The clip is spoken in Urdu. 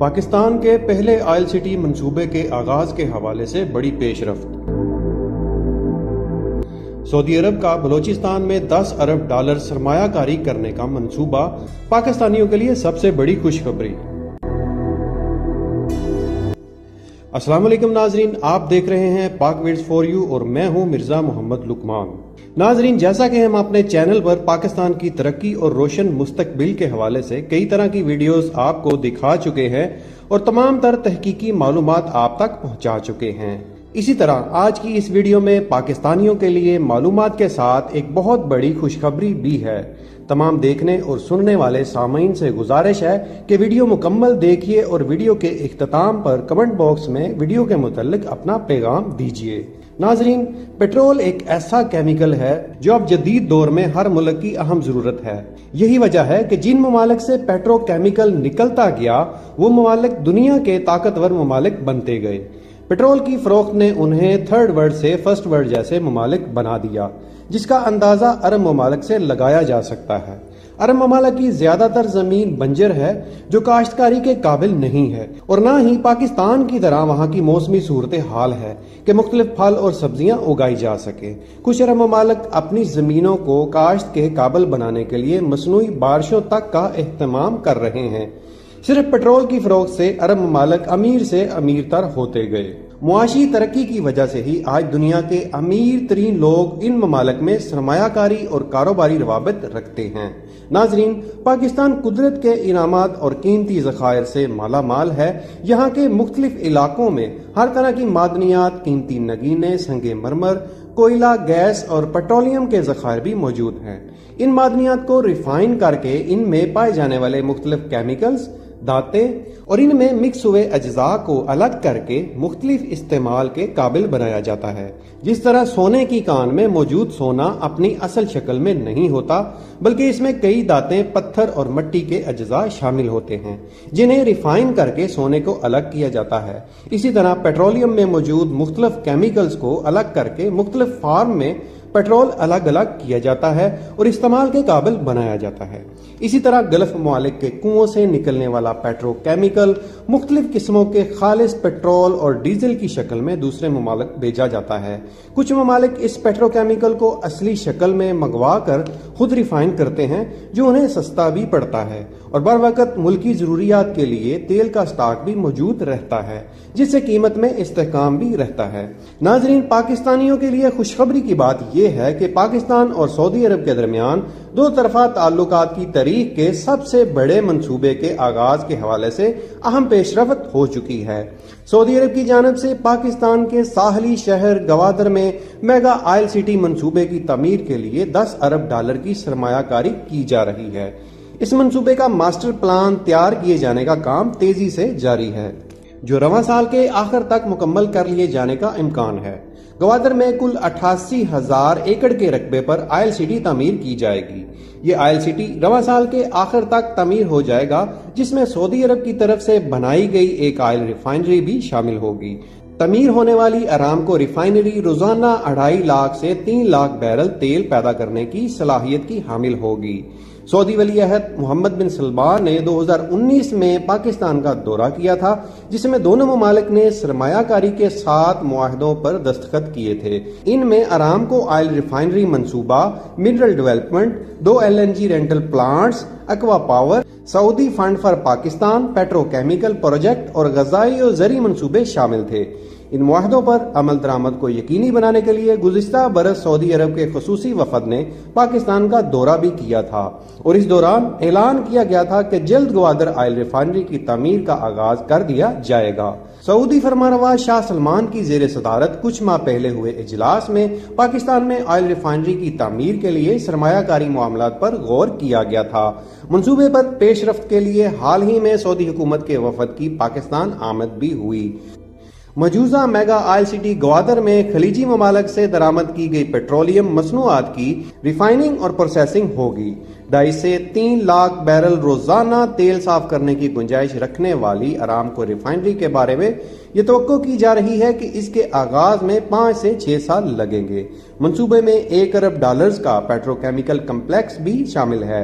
پاکستان کے پہلے آئل سٹی منصوبے کے آغاز کے حوالے سے بڑی پیش رفت۔ سعودی عرب کا بلوچستان میں 10 ارب ڈالر سرمایہ کاری کرنے کا منصوبہ پاکستانیوں کے لیے سب سے بڑی خوشخبری۔ السلام علیکم ناظرین، آپ دیکھ رہے ہیں پاک ویڈز فار یو اور میں ہوں مرزا محمد لقمان۔ ناظرین، جیسا کہ ہم اپنے چینل پر پاکستان کی ترقی اور روشن مستقبل کے حوالے سے کئی طرح کی ویڈیوز آپ کو دکھا چکے ہیں اور تمام تر تحقیقی معلومات آپ تک پہنچا چکے ہیں، اسی طرح آج کی اس ویڈیو میں پاکستانیوں کے لیے معلومات کے ساتھ ایک بہت بڑی خوشخبری بھی ہے۔ تمام دیکھنے اور سننے والے سامعین سے گزارش ہے کہ ویڈیو مکمل دیکھیے اور ویڈیو کے اختتام پر کمنٹ باکس میں ویڈیو کے متعلق اپنا پیغام دیجیے۔ ناظرین، پیٹرول ایک ایسا کیمیکل ہے جو اب جدید دور میں ہر ملک کی اہم ضرورت ہے۔ یہی وجہ ہے کہ جن ممالک سے پیٹرو کیمیکل نکلتا گیا وہ ممالک دنیا کے طاقتور ممالک بنتے گئے۔ پیٹرول کی فروخت نے انہیں تھرڈ ورلڈ سے فرسٹ ورلڈ جیسے ممالک بنا دیا، جس کا اندازہ عرب ممالک سے لگایا جا سکتا ہے۔ عرب ممالک کی زیادہ تر زمین بنجر ہے جو کاشتکاری کے قابل نہیں ہے، اور نہ ہی پاکستان کی طرح وہاں کی موسمی صورتحال ہے کہ مختلف پھل اور سبزیاں اگائی جا سکیں۔ کچھ عرب ممالک اپنی زمینوں کو کاشت کے قابل بنانے کے لیے مصنوعی بارشوں تک کا اہتمام کر رہے ہیں۔ صرف پیٹرول کی فروخت سے عرب ممالک امیر سے امیر تر ہوتے گئے۔ معاشی ترقی کی وجہ سے ہی آج دنیا کے امیر ترین لوگ ان ممالک میں سرمایہ کاری اور کاروباری روابط رکھتے ہیں۔ ناظرین، پاکستان قدرت کے انعامات اور قیمتی ذخائر سے مالا مال ہے۔ یہاں کے مختلف علاقوں میں ہر طرح کی معدنیات، قیمتی نگینے، سنگ مرمر، کوئلہ، گیس اور پیٹرولیم کے ذخائر بھی موجود ہیں۔ ان معدنیات کو ریفائن کر کے ان میں پائے جانے والے مختلف کیمیکلز، دھاتیں اور ان میں مکس ہوئے اجزاء کو الگ کر کے مختلف استعمال کے قابل بنایا جاتا ہے۔ جس طرح سونے کی کان میں موجود سونا اپنی اصل شکل میں نہیں ہوتا، بلکہ اس میں کئی دھاتیں، پتھر اور مٹی کے اجزاء شامل ہوتے ہیں جنہیں ریفائن کر کے سونے کو الگ کیا جاتا ہے۔ اسی طرح پیٹرولیم میں موجود مختلف کیمیکلز کو الگ کر کے مختلف فارم میں پیٹرول الگ الگ کیا جاتا ہے اور استعمال کے قابل بنایا جاتا ہے۔ اسی طرح گلف ممالک کے کنووں سے نکلنے والا پیٹرو کیمیکل مختلف قسموں کے خالص پیٹرول اور ڈیزل کی شکل میں دوسرے ممالک بھیجا جاتا ہے۔ کچھ ممالک اس پیٹرو کیمیکل کو اصلی شکل میں منگوا کر خود ریفائن کرتے ہیں، جو انہیں سستا بھی پڑتا ہے، اور بر وقت ملکی ضروریات کے لیے تیل کا سٹاک بھی موجود رہتا ہے، جس سے قیمت میں استحکام بھی رہتا ہے۔ ناظرین، پاکستانیوں کے لیے خوشخبری کی بات یہ ہے کہ پاکستان اور سعودی عرب کے درمیان دو طرفہ تعلقات کی تاریخ کے سب سے بڑے منصوبے کے آغاز کے حوالے سے اہم پیش رفت ہو چکی ہے۔ سعودی عرب کی جانب سے پاکستان کے ساحلی شہر گوادر میں میگا آئل سٹی منصوبے کی تعمیر کے لیے 10 ارب ڈالر کی سرمایہ کاری کی جا رہی ہے۔ اس منصوبے کا ماسٹر پلان تیار کیے جانے کا کام تیزی سے جاری ہے، جو رواں سال کے آخر تک مکمل کر لیے جانے کا امکان ہے۔ گوادر میں کل 88,000 ایکڑ کے رقبے پر آئل سٹی تعمیر کی جائے گی۔ یہ آئل سٹی رواں سال کے آخر تک تعمیر ہو جائے گا، جس میں سعودی عرب کی طرف سے بنائی گئی ایک آئل ریفائنری بھی شامل ہوگی۔ تعمیر ہونے والی ارامکو ریفائنری روزانہ 2.5 لاکھ سے 3 لاکھ بیرل تیل پیدا کرنے کی صلاحیت کی حامل ہوگی۔ سعودی ولی عہد محمد بن سلمان نے 2019 میں پاکستان کا دورہ کیا تھا، جس میں دونوں ممالک نے سرمایہ کاری کے 7 معاہدوں پر دستخط کیے تھے۔ ان میں ارامکو آئل ریفائنری منصوبہ، mineral development, 2 LNG rental plants, aqua power, Saudi fund for Pakistan, petro chemical project اور غذائی اور زرعی منصوبے شامل تھے۔ ان معاہدوں پر عمل درآمد کو یقینی بنانے کے لیے گزشتہ برس سعودی عرب کے خصوصی وفد نے پاکستان کا دورہ بھی کیا تھا، اور اس دوران اعلان کیا گیا تھا کہ جلد گوادر آئل ریفائنری کی تعمیر کا آغاز کر دیا جائے گا۔ سعودی فرمانروا شاہ سلمان کی زیر صدارت کچھ ماہ پہلے ہوئے اجلاس میں پاکستان میں آئل ریفائنری کی تعمیر کے لیے سرمایہ کاری معاملات پر غور کیا گیا تھا۔ منصوبے پر پیش رفت کے لیے حال ہی میں سعودی حکومت کے وفد کی پاکستان آمد بھی ہوئی۔ مجوزہ میگا آئل سٹی گوادر میں خلیجی ممالک سے درآمد کی گئی پیٹرولیم مصنوعات کی ریفائننگ اور پروسیسنگ ہوگی۔ 2.5 سے 3 لاکھ بیرل روزانہ تیل صاف کرنے کی گنجائش رکھنے والی ارامکو ریفائنری کے بارے میں یہ توقع کی جا رہی ہے کہ اس کے آغاز میں 5 سے 6 سال لگیں گے۔ منصوبے میں 1 ارب ڈالرز کا پیٹرو کیمیکل کمپلیکس بھی شامل ہے۔